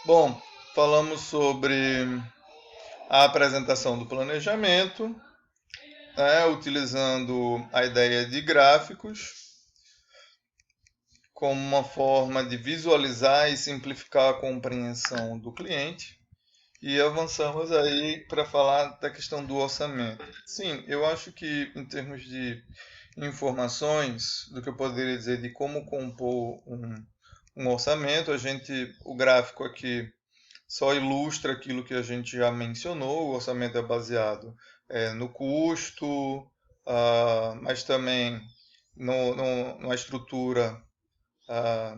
Bom, falamos sobre a apresentação do planejamento, né, utilizando a ideia de gráficos como uma forma de visualizar e simplificar a compreensão do cliente. E avançamos aí para falar da questão do orçamento. Sim, eu acho que em termos de informações, do que eu poderia dizer de como compor um orçamento, o gráfico aqui só ilustra aquilo que a gente já mencionou. O orçamento é baseado no custo, mas também numa estrutura, ah,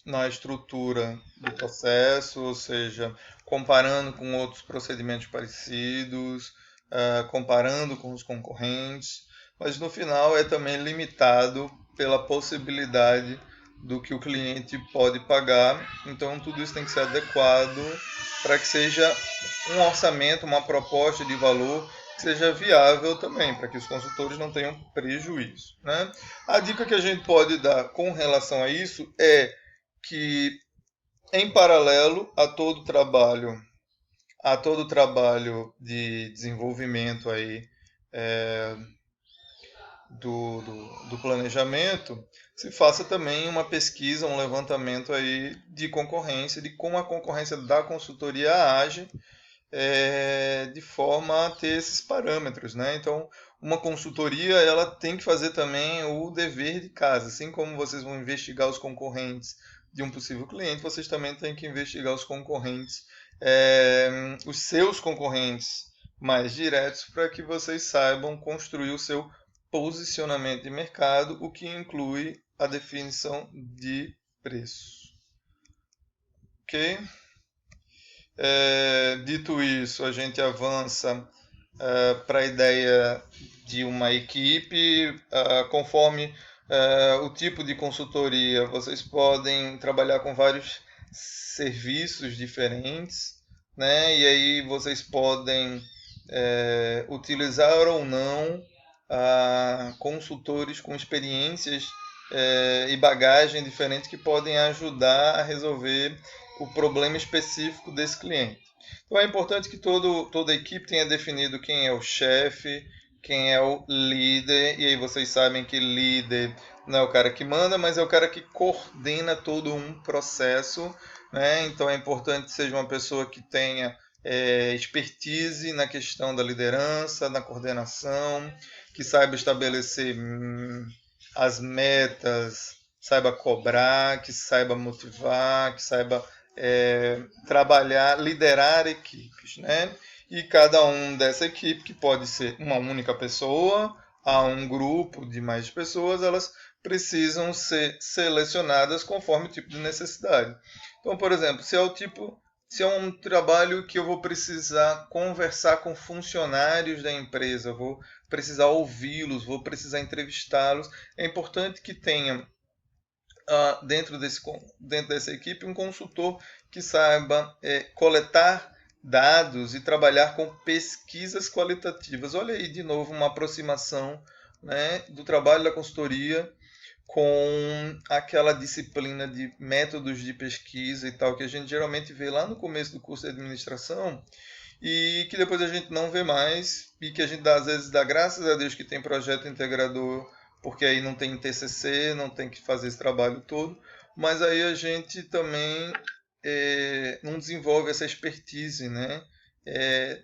na estrutura do processo, ou seja, comparando com outros procedimentos parecidos, comparando com os concorrentes, mas no final é também limitado pela possibilidade do que o cliente pode pagar. Então tudo isso tem que ser adequado para que seja um orçamento, uma proposta de valor que seja viável também, para que os consultores não tenham prejuízo, né? A dica que a gente pode dar com relação a isso é que, em paralelo a todo trabalho de desenvolvimento aí, é, do planejamento, se faça também uma pesquisa, um levantamento aí de concorrência, de como a concorrência da consultoria age, de forma a ter esses parâmetros, né? Então, uma consultoria ela tem que fazer também o dever de casa, assim como vocês vão investigar os concorrentes de um possível cliente, vocês também têm que investigar os concorrentes, os seus concorrentes mais diretos, para que vocês saibam construir o seu posicionamento de mercado, o que inclui a definição de preço. Ok? Dito isso, a gente avança para a ideia de uma equipe. Conforme o tipo de consultoria, vocês podem trabalhar com vários serviços diferentes, né? E aí vocês podem utilizar ou não consultores com experiências e bagagem diferentes que podem ajudar a resolver o problema específico desse cliente. Então é importante que toda a equipe tenha definido quem é o chefe, quem é o líder, e aí vocês sabem que líder não é o cara que manda, mas é o cara que coordena todo um processo, né? Então é importante que seja uma pessoa que tenha expertise na questão da liderança, na coordenação, que saiba estabelecer as metas, saiba cobrar, que saiba motivar, que saiba trabalhar, liderar equipes, né? E cada um dessa equipe, que pode ser uma única pessoa, a um grupo de mais pessoas, elas precisam ser selecionadas conforme o tipo de necessidade. Então, por exemplo, se é um trabalho que eu vou precisar conversar com funcionários da empresa, vou precisar ouvi-los, vou precisar entrevistá-los, é importante que tenha dentro dessa equipe um consultor que saiba coletar dados e trabalhar com pesquisas qualitativas. Olha aí de novo uma aproximação, né, do trabalho da consultoria com aquela disciplina de métodos de pesquisa e tal, que a gente geralmente vê lá no começo do curso de administração e que depois a gente não vê mais, e que a gente às vezes dá graças a Deus que tem projeto integrador, porque aí não tem TCC, não tem que fazer esse trabalho todo, mas aí a gente também não desenvolve essa expertise, né,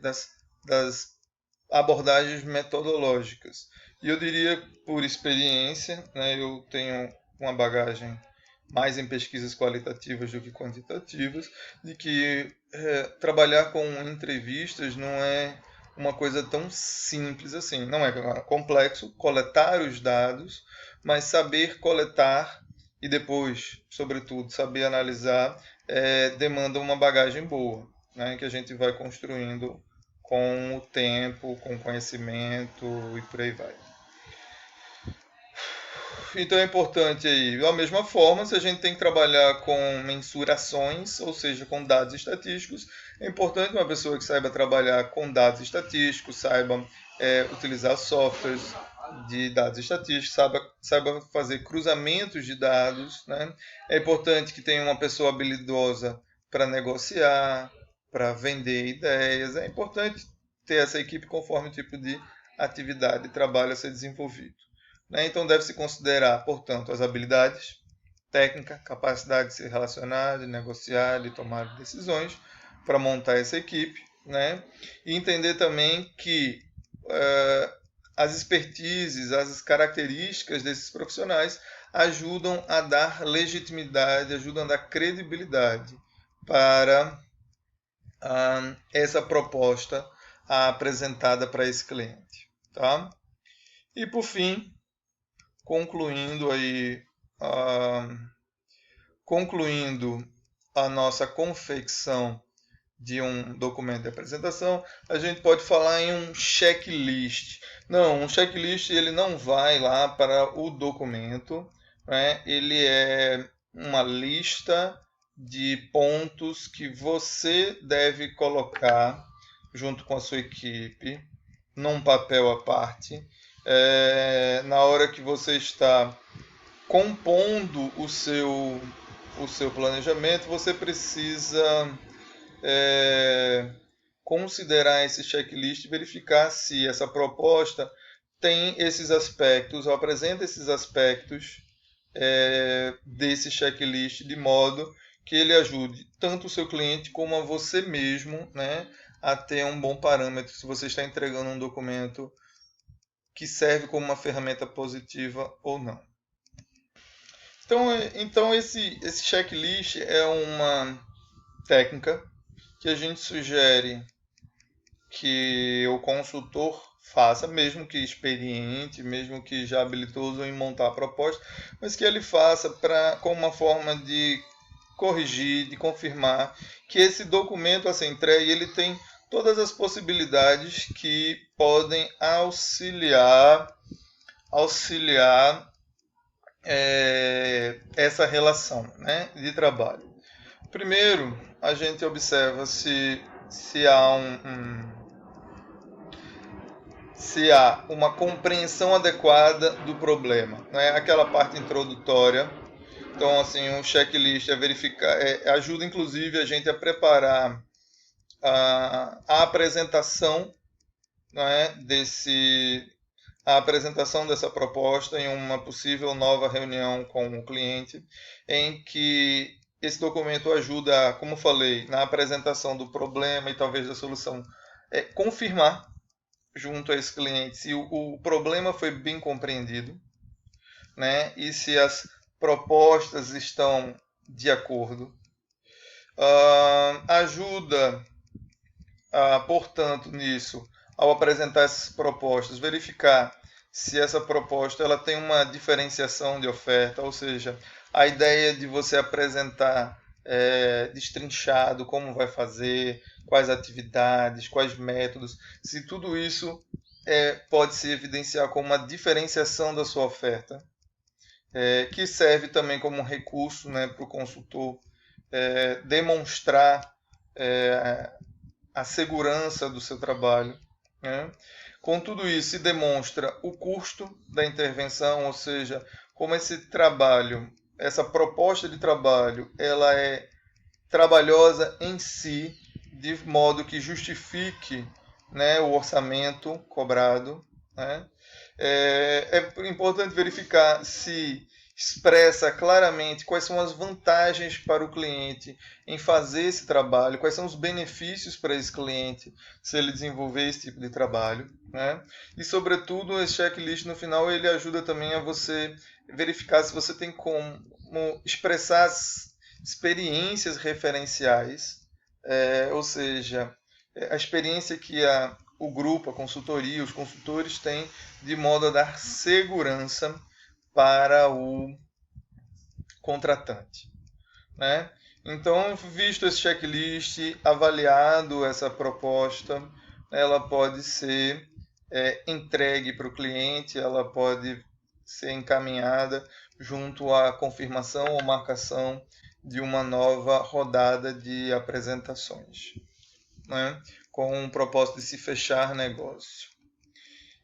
das, das abordagens metodológicas. E eu diria, por experiência, né, eu tenho uma bagagem mais em pesquisas qualitativas do que quantitativas, de que trabalhar com entrevistas não é uma coisa tão simples assim. Não é complexo coletar os dados, mas saber coletar e depois, sobretudo, saber analisar demanda uma bagagem boa, né, que a gente vai construindo com o tempo, com o conhecimento e por aí vai. Então é importante aí, da mesma forma, se a gente tem que trabalhar com mensurações, ou seja, com dados estatísticos, é importante uma pessoa que saiba trabalhar com dados estatísticos, saiba utilizar softwares, de dados estatísticos, saiba fazer cruzamentos de dados, né? É importante que tenha uma pessoa habilidosa para negociar, para vender ideias. É importante ter essa equipe conforme o tipo de atividade e trabalho a ser desenvolvido, né? Então deve-se considerar, portanto, as habilidades técnica, capacidade de se relacionar, de negociar, de tomar decisões para montar essa equipe, né? E entender também que as expertises, as características desses profissionais ajudam a dar legitimidade, ajudam a dar credibilidade para essa proposta apresentada para esse cliente, tá? E por fim, concluindo aí, concluindo a nossa confecção de um documento de apresentação, a gente pode falar em um checklist. Não, um checklist ele não vai lá para o documento, né? Ele é uma lista de pontos que você deve colocar junto com a sua equipe num papel à parte. Na hora que você está compondo o seu planejamento, você precisa considerar esse checklist e verificar se essa proposta tem esses aspectos, ou apresenta esses aspectos desse checklist, de modo que ele ajude tanto o seu cliente como a você mesmo, né, a ter um bom parâmetro se você está entregando um documento que serve como uma ferramenta positiva ou não. Então esse checklist é uma técnica que a gente sugere que o consultor faça, mesmo que experiente, mesmo que já habilidoso em montar a proposta, mas que ele faça como uma forma de corrigir, de confirmar que esse documento a ser entregue ele tem todas as possibilidades que podem auxiliar essa relação, né, de trabalho. Primeiro, a gente observa se há uma compreensão adequada do problema, né? Aquela parte introdutória. Então, assim, um checklist é verificar, ajuda inclusive a gente a preparar a apresentação, né, a apresentação dessa proposta em uma possível nova reunião com o cliente, em que esse documento ajuda, como falei, na apresentação do problema e talvez da solução, confirmar junto a esse cliente se o problema foi bem compreendido, né, e se as propostas estão de acordo. Ajuda, portanto, nisso, ao apresentar essas propostas, verificar se essa proposta ela tem uma diferenciação de oferta, ou seja, a ideia de você apresentar destrinchado como vai fazer, quais atividades, quais métodos, se tudo isso pode se evidenciar como uma diferenciação da sua oferta, que serve também como um recurso, né, para o consultor demonstrar a segurança do seu trabalho, né? Com tudo isso, se demonstra o custo da intervenção, ou seja, como esse trabalho, essa proposta de trabalho, ela é trabalhosa em si, de modo que justifique, né, o orçamento cobrado, né? É importante verificar se expressa claramente quais são as vantagens para o cliente em fazer esse trabalho, quais são os benefícios para esse cliente se ele desenvolver esse tipo de trabalho, né? E, sobretudo, esse checklist no final ele ajuda também a você verificar se você tem como expressar as experiências referenciais, ou seja, a experiência que o grupo, a consultoria, os consultores têm de modo a dar segurança para o contratante, né? Então, visto esse checklist, avaliado essa proposta, ela pode ser entregue para o cliente, ela pode ser encaminhada junto à confirmação ou marcação de uma nova rodada de apresentações, né? Com o propósito de se fechar negócio.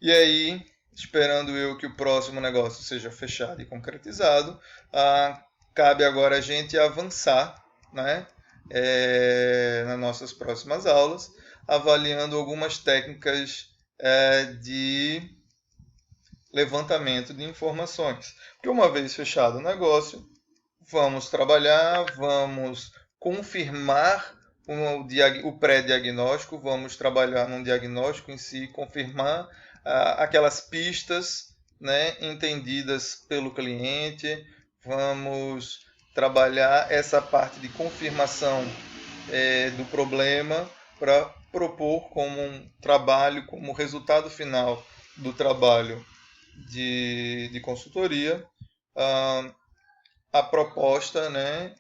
E aí, esperando eu que o próximo negócio seja fechado e concretizado, cabe agora a gente avançar, né, nas nossas próximas aulas, avaliando algumas técnicas de levantamento de informações. Porque uma vez fechado o negócio, vamos trabalhar, vamos confirmar o pré-diagnóstico, vamos trabalhar num diagnóstico em si, confirmar aquelas pistas, né, entendidas pelo cliente, vamos trabalhar essa parte de confirmação do problema para propor como um trabalho, como resultado final do trabalho de consultoria, a proposta, né,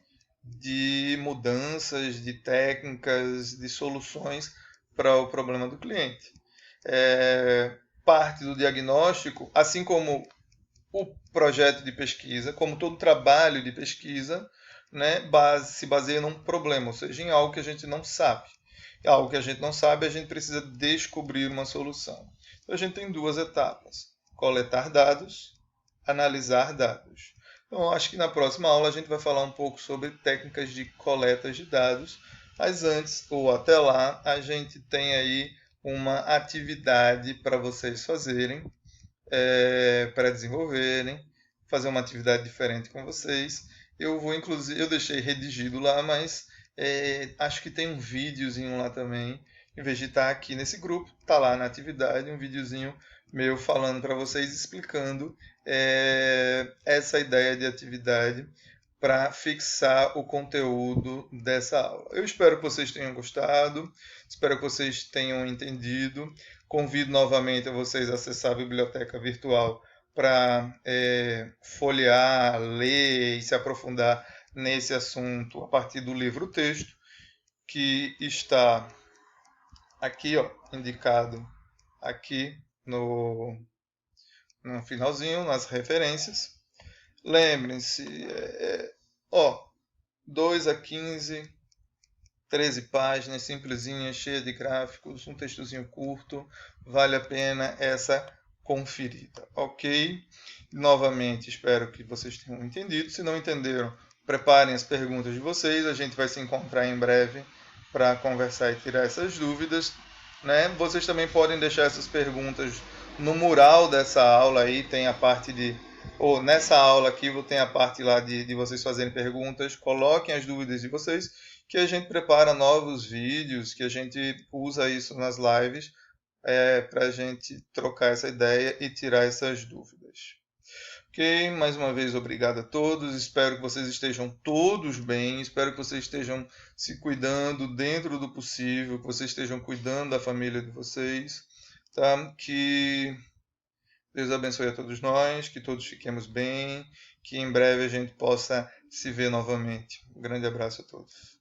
de mudanças, de técnicas, de soluções para o problema do cliente. Parte do diagnóstico, assim como o projeto de pesquisa, como todo trabalho de pesquisa, né, se baseia num problema, ou seja, em algo que a gente não sabe. Algo que a gente não sabe, a gente precisa descobrir uma solução. Então a gente tem duas etapas: coletar dados, analisar dados. Então, acho que na próxima aula a gente vai falar um pouco sobre técnicas de coleta de dados, mas antes, ou até lá, a gente tem aí uma atividade para vocês fazerem, para desenvolverem, fazer uma atividade diferente com vocês. Eu vou, inclusive, eu deixei redigido lá, mas acho que tem um videozinho lá também. Em vez de estar aqui nesse grupo, está lá na atividade um videozinho meu falando para vocês, explicando essa ideia de atividade para fixar o conteúdo dessa aula. Eu espero que vocês tenham gostado, espero que vocês tenham entendido. Convido novamente a vocês a acessar a biblioteca virtual para folhear, ler e se aprofundar nesse assunto a partir do livro-texto, que está aqui, ó, indicado aqui no finalzinho, nas referências. Lembrem-se, 2 a 15, 13 páginas, simplesinha, cheia de gráficos, um textozinho curto, vale a pena essa conferida, ok? Novamente, espero que vocês tenham entendido. Se não entenderam, preparem as perguntas de vocês, a gente vai se encontrar em breve para conversar e tirar essas dúvidas, né? Vocês também podem deixar essas perguntas no mural dessa aula aí, tem a parte de ou nessa aula aqui tem a parte lá de vocês fazerem perguntas, coloquem as dúvidas de vocês, que a gente prepara novos vídeos, que a gente usa isso nas lives, para a gente trocar essa ideia e tirar essas dúvidas. Ok, mais uma vez obrigado a todos, espero que vocês estejam todos bem, espero que vocês estejam se cuidando dentro do possível, que vocês estejam cuidando da família de vocês, tá? Que Deus abençoe a todos nós, que todos fiquemos bem, que em breve a gente possa se ver novamente. Um grande abraço a todos.